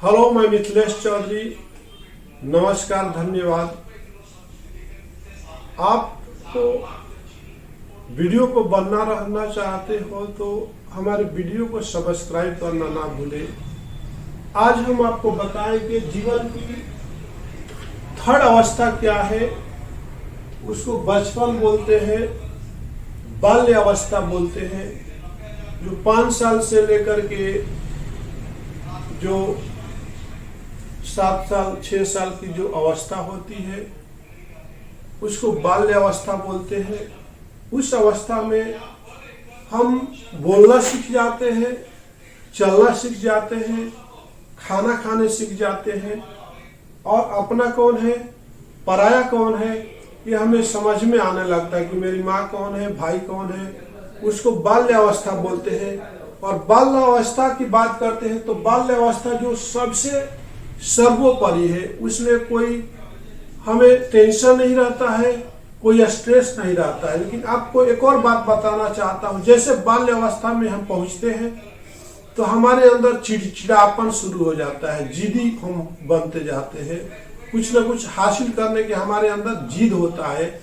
Hello, मैं मिथिलेश चौधरी। नमस्कार, धन्यवाद। आपको वीडियो को बनना रहना चाहते हो तो हमारे वीडियो को सब्सक्राइब करना ना भूलें। आज हम आपको बताएंगे जीवन की थर्ड अवस्था क्या है। उसको बचपन बोलते हैं, बाल्य अवस्था बोलते हैं। जो 5 साल से लेकर के जो 7 साल 6 साल की जो अवस्था होती है उसको बाल्य अवस्था बोलते हैं। उस अवस्था में हम बोलना सीख जाते हैं, चलना सीख जाते हैं, खाना खाने सीख जाते हैं और अपना कौन है, पराया कौन है, ये हमें समझ में आने लगता है कि मेरी माँ कौन है, भाई कौन है। उसको बाल्य अवस्था बोलते हैं। और बाल्य अवस्था की बात करते हैं तो बाल्य अवस्था जो सबसे सर्वोपरि है, उसमें कोई हमें टेंशन नहीं रहता है, कोई स्ट्रेस नहीं रहता है। लेकिन आपको एक और बात बताना चाहता हूँ, जैसे बाल्य अवस्था में हम पहुंचते हैं तो हमारे अंदर चिड़चिड़ापन शुरू हो जाता है, जिद्दी हम बनते जाते हैं, कुछ न कुछ हासिल करने के हमारे अंदर जिद होता है।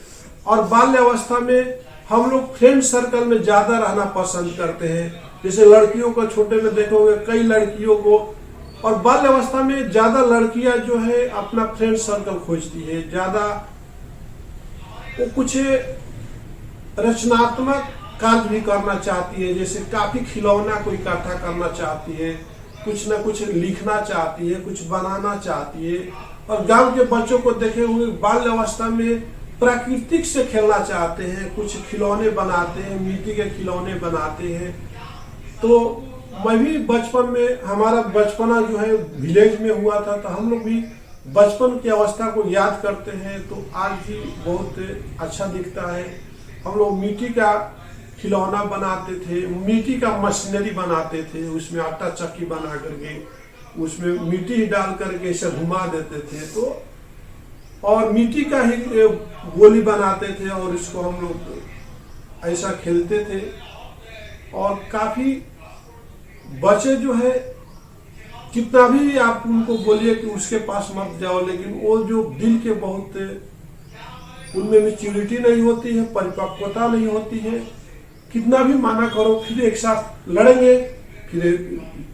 और बाल्य अवस्था में हम लोग फ्रेंड सर्कल में ज्यादा रहना पसंद करते हैं। जैसे लड़कियों को छोटे में देखोगे कई लड़कियों को, और बाल्य अवस्था में ज्यादा लड़कियां जो है अपना फ्रेंड सर्कल खोजती है, ज्यादा वो कुछ रचनात्मक कार्य भी करना चाहती है। जैसे काफी खिलौना कोई इकट्ठा करना चाहती है, कुछ ना कुछ लिखना चाहती है, कुछ बनाना चाहती है। और गांव के बच्चों को देखे हुए बाल्य अवस्था में प्राकृतिक से खेलना चाहते हैं, कुछ खिलौने बनाते हैं, मिट्टी के खिलौने बनाते हैं। तो मैं भी बचपन में, हमारा बचपना जो है विलेज में हुआ था, तो हम लोग भी बचपन की अवस्था को याद करते हैं तो आज भी बहुत अच्छा दिखता है। हम लोग मिट्टी का खिलौना बनाते थे, मिट्टी का मशीनरी बनाते थे, उसमें आटा चक्की बना करके उसमें मिट्टी डाल करके इसे घुमा देते थे। तो और मिट्टी का ही गोली बनाते थे और इसको हम लोग ऐसा खेलते थे। और काफी बच्चे जो है, कितना भी आप उनको बोलिए कि उसके पास मत जाओ, लेकिन वो जो दिल के बहुत, उनमें मैच्योरिटी नहीं होती है, परिपक्वता नहीं होती है। कितना भी माना करो फिर एक साथ लड़ेंगे, फिर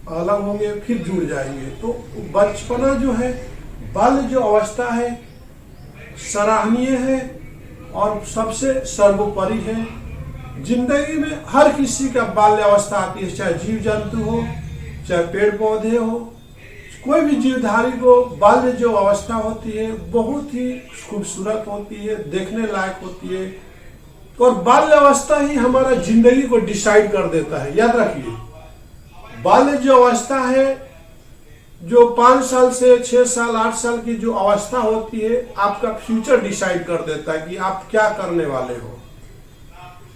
अलग होंगे, फिर जुड़ जाएंगे। तो बचपना जो है, बाल्य जो अवस्था है, सराहनीय है और सबसे सर्वोपरि है। जिंदगी में हर किसी का बाल्य अवस्था आती है, चाहे जीव जंतु हो, चाहे पेड़ पौधे हो, कोई भी जीवधारी को बाल्य जो अवस्था होती है बहुत ही खूबसूरत होती है, देखने लायक होती है। और बाल्य अवस्था ही हमारा जिंदगी को डिसाइड कर देता है। याद रखिए, बाल्य जो अवस्था है, जो 5 साल से 6 साल 8 साल की जो अवस्था होती है, आपका फ्यूचर डिसाइड कर देता है कि आप क्या करने वाले हो,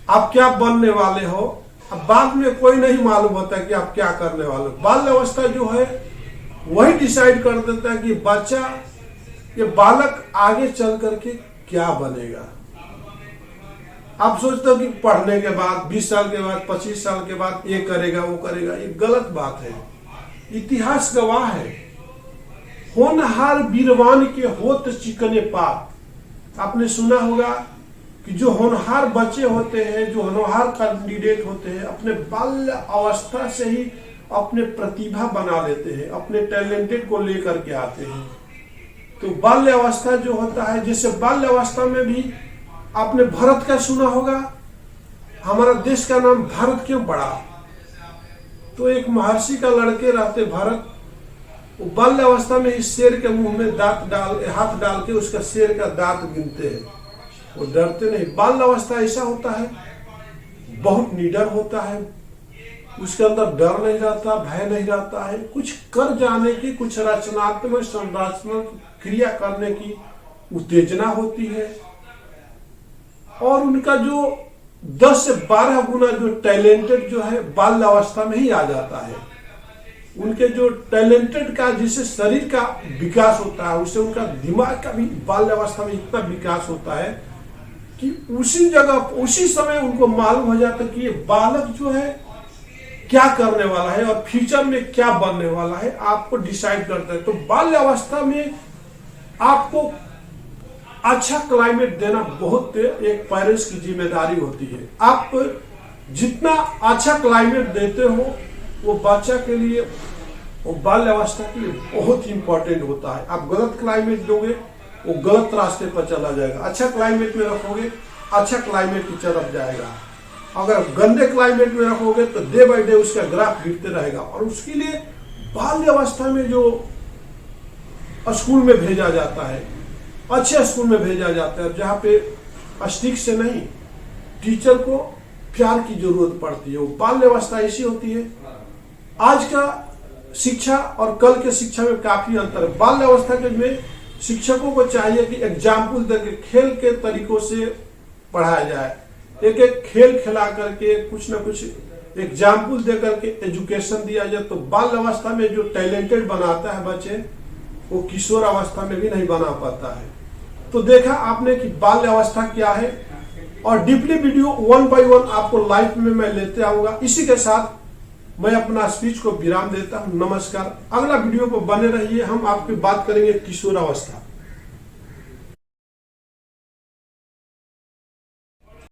आप क्या बनने वाले हो। अब बाद में कोई नहीं मालूम होता कि आप क्या करने वाले हो। बाल्य अवस्था जो है वही डिसाइड कर देता है कि बच्चा, ये बालक आगे चल करके क्या बनेगा। आप सोचते हो कि पढ़ने के बाद 20 साल के बाद 25 साल के बाद ये करेगा वो करेगा, ये गलत बात है। इतिहास गवाह है, होनहार बीरवान के होत चिकने पात। आपने सुना होगा कि जो होनहार बच्चे होते हैं, जो होनहार कैंडिडेट होते हैं, अपने बाल्य अवस्था से ही अपने प्रतिभा बना लेते हैं, अपने टैलेंटेड को लेकर के आते हैं। तो बाल्य अवस्था जो होता है, जैसे बाल्य अवस्था में भी आपने भरत का सुना होगा। हमारा देश का नाम भारत क्यों पड़ा? तो एक महर्षि का लड़के रहते भरत, वो बाल्य अवस्था में इस शेर के मुंह में हाथ डाल के उसका शेर का दांत गिनते हैं। वो डरते नहीं। बाल्य अवस्था ऐसा होता है, बहुत निडर होता है, उसके अंदर डर नहीं रहता, भय नहीं रहता है। कुछ कर जाने की, कुछ रचनात्मक संरचनात्मक क्रिया करने की उत्तेजना होती है। और उनका जो 10 से 12 गुना जो टैलेंटेड जो है बाल्य अवस्था में ही आ जाता है। उनके जो टैलेंटेड का, जिससे शरीर का विकास होता है, उससे उनका दिमाग का भी बाल्य अवस्था में इतना विकास होता है कि उसी जगह उसी समय उनको मालूम हो जाता है कि ये बालक जो है क्या करने वाला है और फ्यूचर में क्या बनने वाला है आपको डिसाइड करता है। तो बाल्यावस्था में आपको अच्छा क्लाइमेट देना बहुत एक पेरेंट्स की जिम्मेदारी होती है। आप जितना अच्छा क्लाइमेट देते हो वो बच्चा के लिए, वो बाल्यावस्था के लिए बहुत इंपॉर्टेंट होता है। आप गलत क्लाइमेट दोगे वो गलत रास्ते पर चला जाएगा, अच्छा क्लाइमेट में रखोगे अच्छा क्लाइमेट की तरफ जाएगा। अगर गंदे क्लाइमेट में रखोगे तो डे बाय डे उसका ग्राफ गिरते रहेगा। और उसके लिए बाल्यावस्था में जो स्कूल में भेजा जाता है, अच्छे स्कूल में भेजा जाता है जहाँ पे स्टिक से नहीं टीचर को प्यार की जरूरत पड़ती है। वो बाल्यावस्था ऐसी होती है। आज का शिक्षा और कल के शिक्षा में काफी अंतर है। बाल्यावस्था के में शिक्षकों को चाहिए कि एग्जाम्पल देकर खेल के तरीकों से पढ़ाया जाए, एक एक खेल खिला करके कुछ ना कुछ एग्जाम्पल दे करके एजुकेशन दिया जाए। तो बाल्यावस्था में जो टैलेंटेड बनाता है बच्चे वो किशोर अवस्था में भी नहीं बना पाता है। तो देखा आपने कि बाल्यावस्था क्या है, और डीपली वीडियो 1 by 1 आपको लाइफ में मैं लेते आऊंगा। इसी के साथ मैं अपना स्पीच को विराम देता हूं। नमस्कार। अगला वीडियो पर बने रहिए, हम आपकी बात करेंगे किशोर अवस्था।